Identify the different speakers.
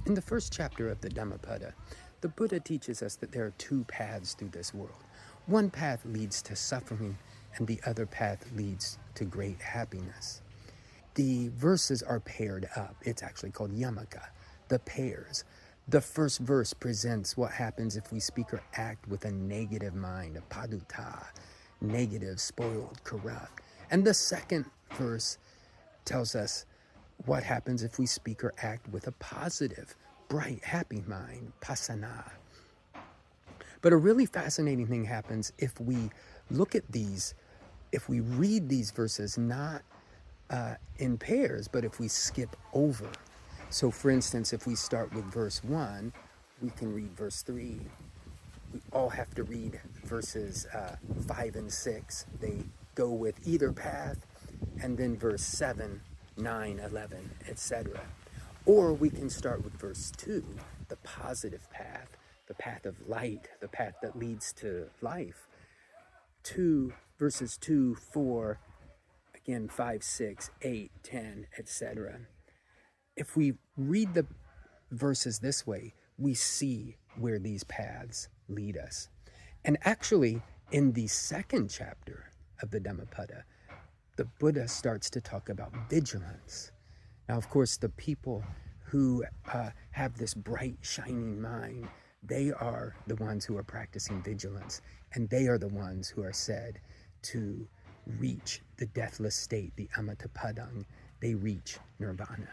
Speaker 1: In the first chapter of the Dhammapada, the Buddha teaches us that there are two paths through this world. One path leads to suffering, and the other path leads to great happiness. The verses are paired up. It's actually called yamaka, the pairs. The first verse presents what happens if we speak or act with a negative mind, a paduta, negative, spoiled, corrupt. And the second verse tells us what happens if we speak or act with a positive, bright, happy mind, pasana. But a really fascinating thing happens if we look at these, if we read these verses not in pairs, but if we skip over. So for instance, if we start with verse 1, we can read verse 3. We all have to read verses 5 and 6. They go with either path, and then verse 7, 9, 11, etc. Or we can start with verse 2, the positive path, the path of light, the path that leads to life. Verses 2, 4, again 5, 6, 8, 10, etc. If we read the verses this way, we see where these paths lead us. And actually, in the second chapter of the Dhammapada, the Buddha starts to talk about vigilance. Now, of course, the people who have this bright, shining mind, they are the ones who are practicing vigilance, and they are the ones who are said to reach the deathless state, the amata padang. They reach nirvana.